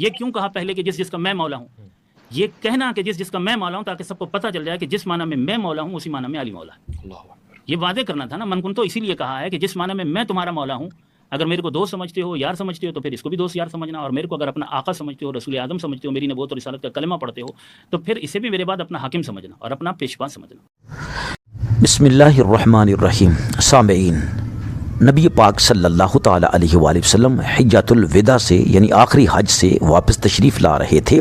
یہ کیوں کہا پہلے کہ جس کا میں مولا ہوں؟ یہ کہنا کہ جس کا میں مولا ہوں تاکہ سب کو پتہ چل جائے کہ جس معنی میں مولا ہوں اسی معنی میں علی مولا ہے. یہ واضح کرنا تھا نا. من کن تو اسی لیے کہا ہے کہ جس معنی میں تمہارا مولا ہوں، اگر میرے کو دوست سمجھتے ہو، یار سمجھتے ہو، تو پھر اس کو بھی دوست یار سمجھنا، اور میرے کو اگر اپنا آقا سمجھتے ہو، رسول اعظم سمجھتے ہو، میری نبوت اور رسالت کا کلمہ پڑھتے ہو، تو پھر اسے بھی میرے بعد اپنا حاکم سمجھنا اور اپنا پیشوا سمجھنا. بسم اللہ الرحمن الرحیم. سامعین، نبی پاک صلی اللہ تعالیٰ علیہ وآلہ وسلم حجۃ الوداع سے یعنی آخری حج سے واپس تشریف لا رہے تھے،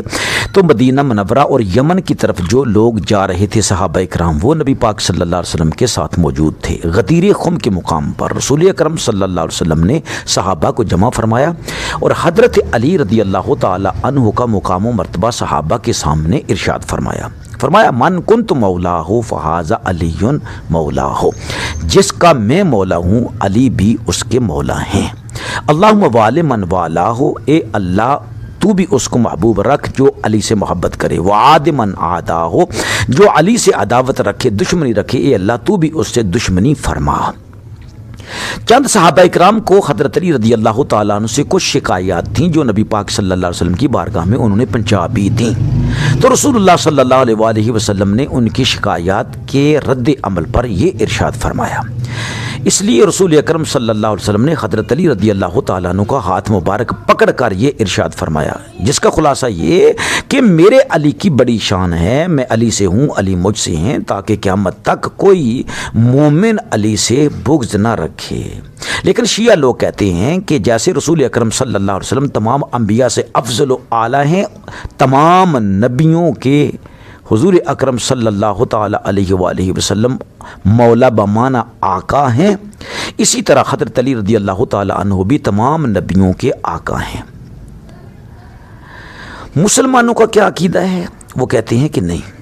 تو مدینہ منورہ اور یمن کی طرف جو لوگ جا رہے تھے صحابہ اکرام، وہ نبی پاک صلی اللہ علیہ وسلم کے ساتھ موجود تھے. غدیر خم کے مقام پر رسول اکرم صلی اللہ علیہ وسلم نے صحابہ کو جمع فرمایا اور حضرت علی رضی اللہ تعالیٰ عنہ کا مقام و مرتبہ صحابہ کے سامنے ارشاد فرمایا. من کنت مولا ہو فہذا علی مولا ہو، جس کا میں مولا ہوں علی بھی اس کے مولا ہیں. اللہم وال من والا ہو، اے اللہ تو بھی اس کو محبوب رکھ جو علی سے محبت کرے. وعاد من عادا ہو، جو علی سے عداوت رکھے، دشمنی رکھے، اے اللہ تو بھی اس سے دشمنی فرما. چند صحابہ اکرام کو حضرت علی رضی اللہ تعالیٰ عنہ سے کچھ شکایات تھیں جو نبی پاک صلی اللہ علیہ وسلم کی بارگاہ میں انہوں نے پہنچابی دیں. تو رسول اللہ صلی اللہ علیہ وآلہ وسلم نے ان کی شکایات کے رد عمل پر یہ ارشاد فرمایا. اس لیے رسول اکرم صلی اللہ علیہ وسلم نے حضرت علی رضی اللہ تعالیٰ عنہ کا ہاتھ مبارک پکڑ کر یہ ارشاد فرمایا، جس کا خلاصہ یہ کہ میرے علی کی بڑی شان ہے، میں علی سے ہوں، علی مجھ سے ہیں، تاکہ قیامت تک کوئی مومن علی سے بغض نہ رکھے. لیکن شیعہ لوگ کہتے ہیں کہ جیسے رسول اکرم صلی اللہ علیہ وسلم تمام انبیاء سے افضل و اعلیٰ ہیں، تمام نبیوں کے حضور اکرم صلی اللہ تعالیٰ علیہ وآلہ وسلم مولا بمعنی آقا ہیں، اسی طرح حضرت علی رضی اللہ تعالیٰ عنہ بھی تمام نبیوں کے آقا ہیں. مسلمانوں کا کیا عقیدہ ہے؟ وہ کہتے ہیں کہ نہیں،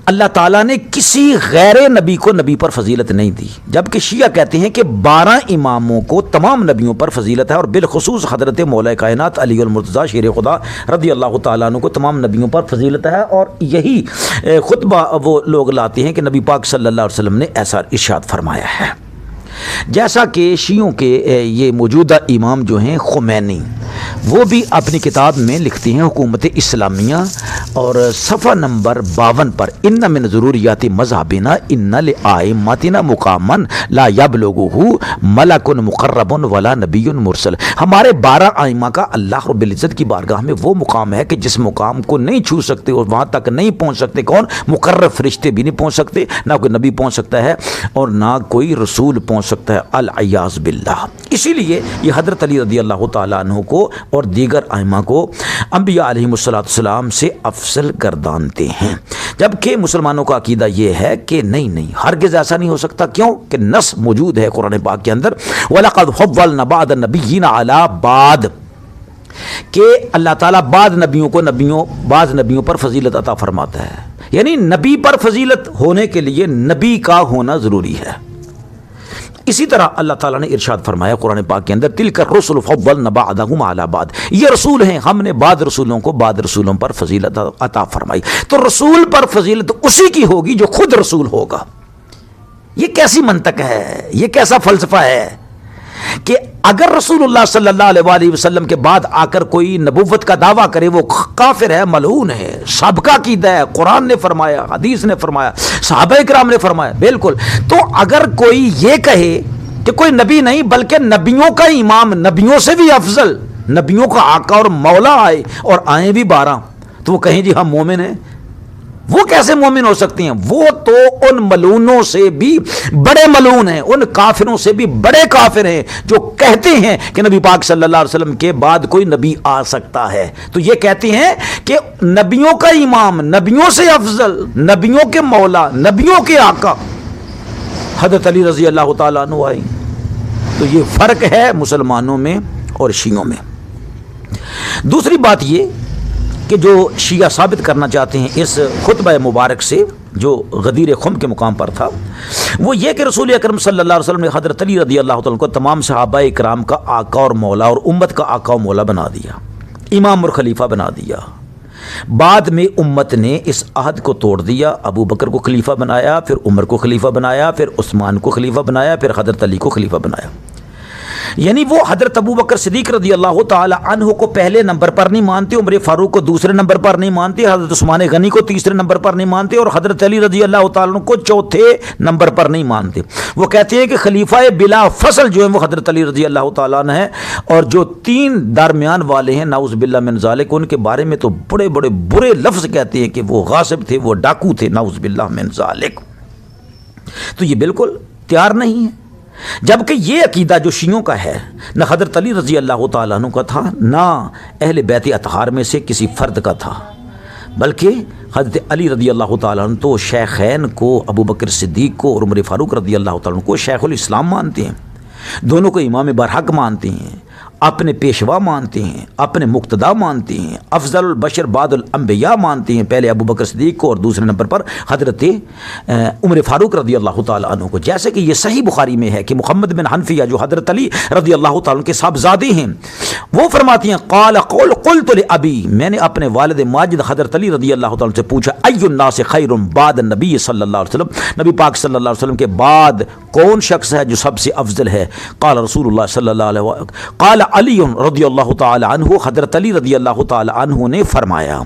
اللہ تعالیٰ نے کسی غیر نبی کو نبی پر فضیلت نہیں دی، جبکہ شیعہ کہتے ہیں کہ 12 اماموں کو تمام نبیوں پر فضیلت ہے، اور بالخصوص حضرت مولا کائنات علی المرتضیٰ شیر خدا رضی اللہ تعالیٰ عنہ کو تمام نبیوں پر فضیلت ہے. اور یہی خطبہ وہ لوگ لاتے ہیں کہ نبی پاک صلی اللہ علیہ وسلم نے ایسا ارشاد فرمایا ہے. جیسا کہ شیعوں کے یہ موجودہ امام جو ہیں خمینی، وہ بھی اپنی کتاب میں لکھتے ہیں حکومت اسلامیہ، اور صفحہ نمبر 52 پر ان من ضروریات مذہبنا ان لائمتنا مقاما لا یبلغہ ملک مقرب ولا نبی مرسل. ہمارے 12 ائمہ کا اللہ رب العزت کی بارگاہ میں وہ مقام ہے کہ جس مقام کو نہیں چھو سکتے اور وہاں تک نہیں پہنچ سکتے. کون؟ مقرب فرشتے بھی نہیں پہنچ سکتے، نہ کوئی نبی پہنچ سکتا ہے اور نہ کوئی رسول پہنچ سکتا ہے، العیاذ باللہ. اسی لیے یہ حضرت علی رضی اللہ تعالیٰ عنہ کو اور دیگر ائمہ کو انبیاء علیہم السلام سے افضل گردانتے ہیں، جبکہ مسلمانوں کا عقیدہ یہ ہے کہ نہیں، ہرگز ایسا نہیں ہو سکتا. کیوں کہ نص موجود ہے قرآن پاک کے اندر، وَلَقَدْ فَضَّلْنَا بَعْضَ النَّبِيِّينَ عَلَىٰ بَعْضٍ، کہ اللہ تعالیٰ بعض نبیوں پر فضیلت عطا فرماتا ہے. یعنی نبی پر فضیلت ہونے کے لیے نبی کا ہونا ضروری ہے. اسی طرح اللہ تعالیٰ نے ارشاد فرمایا قرآن پاک کے اندر، تلک الرسل فضلنا بعضهم علی بعض، یہ رسول ہیں، ہم نے بعض رسولوں کو بعض رسولوں پر فضیلت عطا فرمائی. تو رسول پر فضیلت اسی کی ہوگی جو خود رسول ہوگا. یہ کیسی منطق ہے، یہ کیسا فلسفہ ہے کہ اگر رسول اللہ صلی اللہ علیہ وآلہ وسلم کے بعد آ کر کوئی نبوت کا دعویٰ کرے وہ کافر ہے، ملعون ہے، سب کا عقیدہ ہے، قرآن نے فرمایا، حدیث نے فرمایا، صحابہ اکرام نے فرمایا. بالکل. تو اگر کوئی یہ کہے کہ کوئی نبی نہیں بلکہ نبیوں کا امام، نبیوں سے بھی افضل، نبیوں کا آقا اور مولا آئے اور آئیں بھی 12، تو وہ کہیں جی ہم مومن ہیں، وہ کیسے مومن ہو سکتی ہیں؟ وہ تو ان ملعونوں سے بھی بڑے ملعون ہیں، ان کافروں سے بھی بڑے کافر ہیں جو کہتے ہیں کہ نبی پاک صلی اللہ علیہ وسلم کے بعد کوئی نبی آ سکتا ہے. تو یہ کہتے ہیں کہ نبیوں کا امام، نبیوں سے افضل، نبیوں کے مولا، نبیوں کے آقا حضرت علی رضی اللہ تعالیٰ عنہ آئیں. تو یہ فرق ہے مسلمانوں میں اور شیعوں میں. دوسری بات یہ کہ جو شیعہ ثابت کرنا چاہتے ہیں اس خطبہ مبارک سے جو غدیر خم کے مقام پر تھا، وہ یہ کہ رسول اکرم صلی اللہ علیہ وسلم نے حضرت علی رضی اللہ تعالیٰ کو تمام صحابہ اکرام کا آقا اور مولا اور امت کا آقا و مولا بنا دیا، امام اور خلیفہ بنا دیا. بعد میں امت نے اس عہد کو توڑ دیا، ابو بکر کو خلیفہ بنایا، پھر عمر کو خلیفہ بنایا، پھر عثمان کو خلیفہ بنایا، پھر حضرت علی کو خلیفہ بنایا. یعنی وہ حضرت ابو بکر صدیق رضی اللہ تعالی عنہ کو پہلے نمبر پر نہیں مانتے، عمر فاروق کو دوسرے نمبر پر نہیں مانتے، حضرت عثمان غنی کو تیسرے نمبر پر نہیں مانتے، اور حضرت علی رضی اللہ تعالی عنہ کو چوتھے نمبر پر نہیں مانتے۔ وہ کہتے ہیں کہ خلیفہ بلا فصل جو ہیں وہ حضرت علی رضی اللہ تعالیٰ عنہ ہے، اور جو تین درمیان والے ہیں نعوذ باللہ من ذالک، ان کے بارے میں تو بڑے بڑے برے لفظ کہتے ہیں کہ وہ غاصب تھے، وہ ڈاکو تھے، نعوذ باللہ من ذالک۔ تو یہ بالکل تیار نہیں ہے، جبکہ یہ عقیدہ جو شیعوں کا ہے نہ حضرت علی رضی اللہ تعالیٰ عنہ کا تھا، نہ اہل بیت اطہار میں سے کسی فرد کا تھا، بلکہ حضرت علی رضی اللہ تعالیٰ عنہ تو شیخین کو، ابو بکر صدیق کو اور عمر فاروق رضی اللہ تعالیٰ عنہ کو شیخ الاسلام مانتے ہیں، دونوں کو امام برحق مانتے ہیں، اپنے پیشوا مانتے ہیں، اپنے مقتدا مانتے ہیں، افضل البشر بعد الانبیاء مانتے ہیں، پہلے ابو بکر صدیق کو اور دوسرے نمبر پر حضرت عمر فاروق رضی اللہ تعالیٰ عنہ کو۔ جیسے کہ یہ صحیح بخاری میں ہے کہ محمد بن حنفیہ جو حضرت علی رضی اللہ تعالیٰ عنہ کے صاحبزادے ہیں، وہ فرماتی ہیں قلت لابی، میں نے اپنے والد ماجد حضرت علی رضی اللہ تعالیٰ عنہ سے پوچھا ای الناس خیر بعد النبی صلی اللہ علیہ وسلم، نبی پاک صلی اللہ علیہ وسلم کے بعد کون شخص ہے جو سب سے افضل ہے؟ قال رسول اللہ صلی اللہ علیہ وسلم، قال علی رضی اللہ تعالی عنہ، حضرت علی رضی اللہ تعالی عنہ نے فرمایا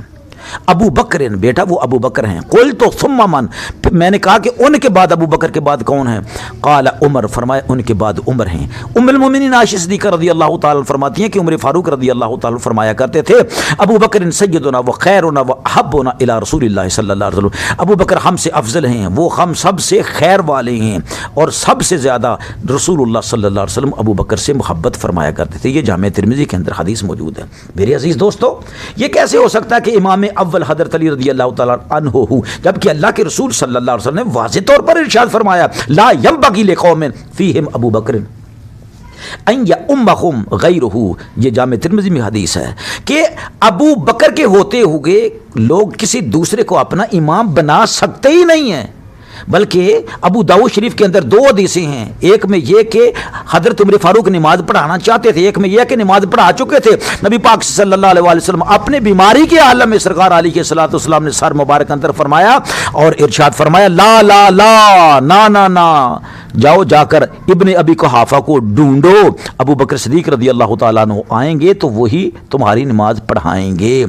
ابو بکر، بیٹا وہ ابو بکر ہیں۔ قلت ثم من، میں نے کہا کہ ان کے بعد ابو بکر کے بعد کون ہیں؟ قال عمر، فرمایا ان کے بعد عمر ہیں۔ ام المومنین عائشہ صدیقہ رضی اللہ تعالی فرماتی ہیں کہ عمر فاروق رضی اللہ تعالی فرمایا کرتے تھے ابو بکر سیدنا و خیرنا و احبنا الی رسول اللہ صلی اللہ علیہ وسلم، ابو بکر ہم سے افضل ہیں، وہ ہم سب سے خیر والے ہیں، اور سب سے زیادہ رسول اللہ صلی اللہ علیہ وسلم ابو بکر سے محبت فرمایا کرتے تھے۔ یہ جامع ترمذی کے اندر حدیث موجود ہے۔ میرے عزیز دوستو، یہ کیسے ہو سکتا ہے کہ امام اول حضرت علی رضی اللہ تعالیٰ عنہ ہو، جبکہ اللہ کے رسول صلی اللہ علیہ وسلم نے واضح طور پر ارشاد فرمایا لا ينبغي لقوم فیہم ابو بکر ان یؤمہم غیرہ، یہ جامع ترمذی میں حدیث ہے کہ ابو بکر کے ہوتے ہوئے لوگ کسی دوسرے کو اپنا امام بنا سکتے ہی نہیں ہیں۔ بلکہ ابو داؤد شریف کے اندر دو حدیثیں ہیں، ایک میں یہ کہ حضرت عمر فاروق نماز پڑھانا چاہتے تھے، ایک میں یہ کہ نماز پڑھا چکے تھے۔ نبی پاک صلی اللہ علیہ وسلم اپنے بیماری کے عالم میں سرکار علیہ الصلوۃ والسلام نے سر مبارک اندر فرمایا اور ارشاد فرمایا لا لا لا، نا نا نا، جاؤ جا کر ابن ابی قحافہ کو ڈھونڈو، ابو بکر صدیق رضی اللہ تعالیٰ عنہ آئیں گے تو وہی تمہاری نماز پڑھائیں گے۔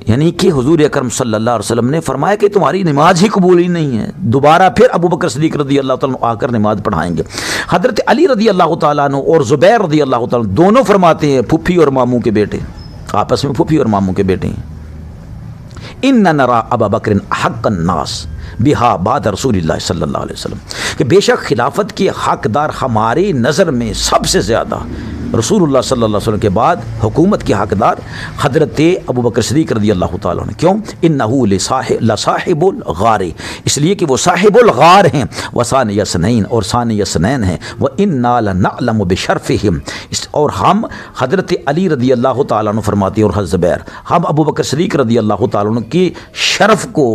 یعنی کہ حضور اکرم صلی اللہ علیہ وسلم نے فرمایا کہ تمہاری نماز ہی قبول ہی نہیں ہے، دوبارہ پھر ابو بکر صدیق رضی اللہ تعالیٰ عنہ آ کر نماز پڑھائیں گے۔ حضرت علی رضی اللہ تعالیٰ عنہ اور زبیر رضی اللہ تعالیٰ عنہ دونوں فرماتے ہیں، پھپھی اور ماموں کے بیٹے، آپس میں پھپھی اور ماموں کے بیٹے ہیں، ان نرا ابا بکر حق الناس بہا بعد رسول اللہ صلی اللہ علیہ وسلم، کہ بے شک خلافت کے حقدار ہماری نظر میں سب سے زیادہ رسول اللہ صلی اللہ علیہ وسلم کے بعد حکومت کے حقدار حضرت ابو بکر صدیق رضی اللہ تعالیٰ عنہ۔ کیوں؟ انہو لصاحب الغار، اس لیے کہ وہ صاحب الغار ہیں، وثانی اثنین، اور ثانی اثنین ہیں، وَإِنَّا لَنَعْلَمُ بِشَرْفِهِمْ، اور ہم حضرت علی رضی اللہ تعالیٰ عنہ فرماتے ہیں اور حضرت زبیر، ہم ابو بکر صدیق رضی اللہ تعالیٰ عنہ کی شرف کو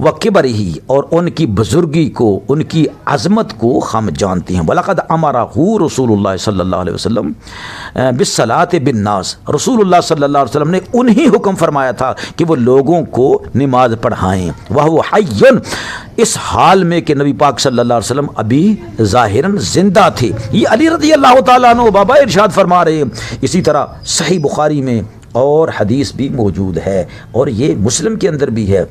وکبرہ، اور ان کی بزرگی کو، ان کی عظمت کو ہم جانتے ہیں۔ وَلَقَدْ أَمَرَهُ رسول اللہ صلی اللہ علیہ وسلم بالصلاۃ بالناس، رسول اللہ صلی اللہ علیہ وسلم نے انہی حکم فرمایا تھا کہ وہ لوگوں کو نماز پڑھائیں، وَهُوَ حَيٌّ، اس حال میں کہ نبی پاک صلی اللہ علیہ وسلم ابھی ظاہراً زندہ تھے۔ یہ علی رضی اللہ تعالیٰ عنہ بابا ارشاد فرما رہے ہیں۔ اسی طرح صحیح بخاری میں اور حدیث بھی موجود ہے، اور یہ مسلم کے اندر بھی ہے،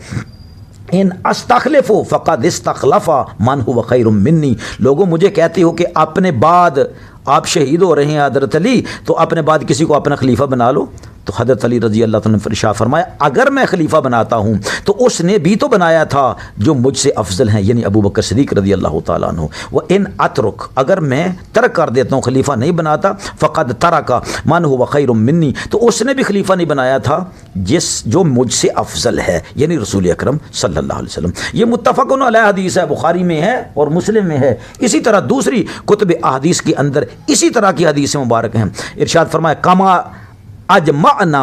ان استخلف فقد استخلف من هو خیر منی، لوگوں مجھے کہتے ہو کہ اپنے بعد آپ شہید ہو رہے ہیں حضرت علی، تو اپنے بعد کسی کو اپنا خلیفہ بنا لو۔ تو حضرت علی رضی اللہ تعالیٰ نے ارشاد فرمایا اگر میں خلیفہ بناتا ہوں تو اس نے بھی تو بنایا تھا جو مجھ سے افضل ہیں، یعنی ابو بکر صدیق رضی اللہ تعالیٰ عنہ۔ وہ ان اترک، اگر میں ترک کر دیتا ہوں، خلیفہ نہیں بناتا، فقد ترک من هو خیر منی، تو اس نے بھی خلیفہ نہیں بنایا تھا جو مجھ سے افضل ہے، یعنی رسول اکرم صلی اللہ علیہ وسلم۔ یہ متفق علیہ حدیث ہے، بخاری میں ہے اور مسلم میں ہے۔ اسی طرح دوسری کتب احادیث کے اندر اسی طرح کی حدیث مبارک ہیں۔ ارشاد فرمایا کما اجمعنا